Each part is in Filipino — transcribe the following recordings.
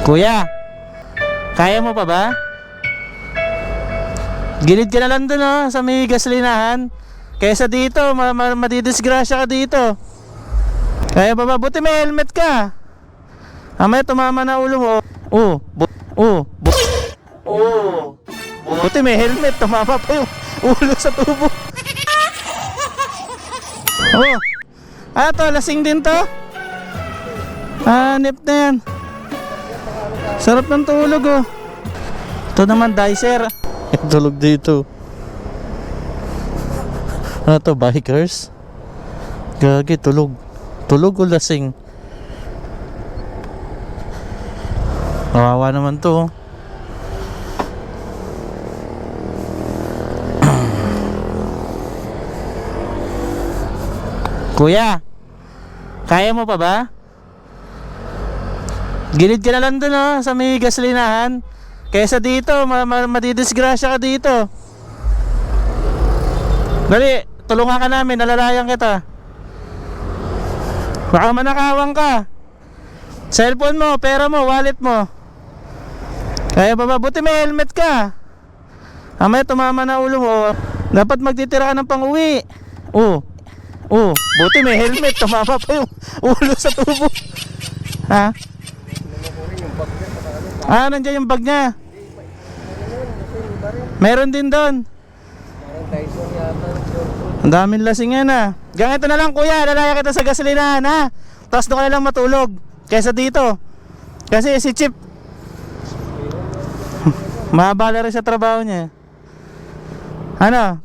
Kuya, kaya mo pa ba? Gilid ka na lang dun sa may gasolinahan. Kaysa dito, madidisgrasya ka dito. Kaya pa ba? Buti may helmet ka. Amaya tumama na ulo mo. Buti may helmet, tumama pa yung ulo sa tubo. To, lasing din to. Hanip na yan. Sarap ng tulog Ito naman dicer. Tulog dito. Ano to, bikers? Gagi, tulog. Tulog o lasing? Kawawa naman to Kuya, kaya mo pa ba? Gilid ka na lang dun sa may gasolinahan. Kaysa dito, madidisgrasya ka dito. Dali, tulungan ka namin, nalalayan kita. Baka manakawang ka. Cellphone mo, pera mo, wallet mo. Kaya pa ba? Buti may helmet ka. Amaya tumama na ulo mo. Dapat magtitira ka ng pang-uwi. Buti may helmet, tumama pa yung ulo sa tubo. Ha? Nandiyan yung bag niya. Meron din doon. Ang daming lasing yan Ganito na lang kuya, lalaya kita sa gasolinahan Tapos doon ka na lang matulog kaysa dito. Kasi si Chip mahabala rin sa trabaho niya.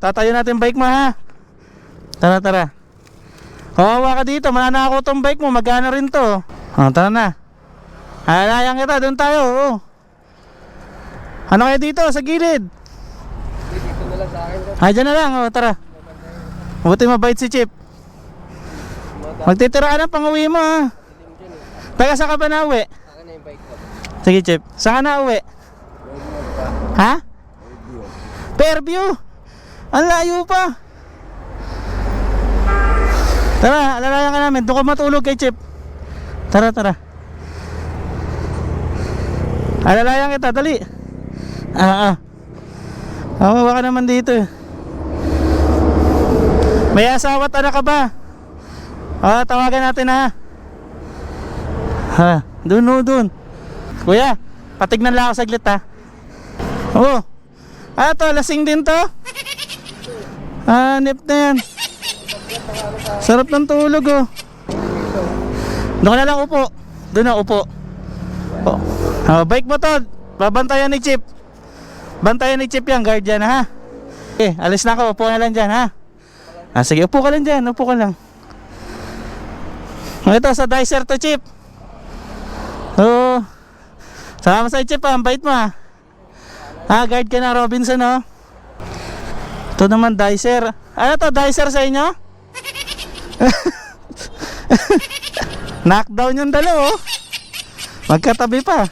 Tatayo natin bike mo Tara. Kawawa ka dito, mananakaw tong bike mo, magana rin to. Tara na. Lalayang kita, doon tayo Ano kayo dito, sa gilid? Dito na lang sa akin. Dyan na lang, tara. Buti mabait si Chip. Magtitira ka ng pang-uwi mo Taga saan ka ba na uwi? Akin na yung bike ko. Sige Chip, saan ka na uwi? Fairview? Ang layo pa. Tara, alalayan ka namin. Doon ka matulog kay Chip. Tara. Alalayan kita, dali. Kawawa ka naman dito May asawa at anak ka ba? Tawagan natin Doon. Kuya, patignan lang ako saglit to, lasing din to. Hanip na yan. Sarap ng tulog Doon ka na lang upo. Doon na upo. Bike mo to, babantayan ni Chip. Bantayan ni Chip yan, guard yan alis na ako, upo na lang dyan sige, upo ka lang dyan, upo ka lang. Ito sa dicer to Chip. Salamat sa Chip ang bait mo guard ka na Robinson Ito naman dicer. Ano to, dicer sa inyo? Knockdown yung dalo magkatabi pa.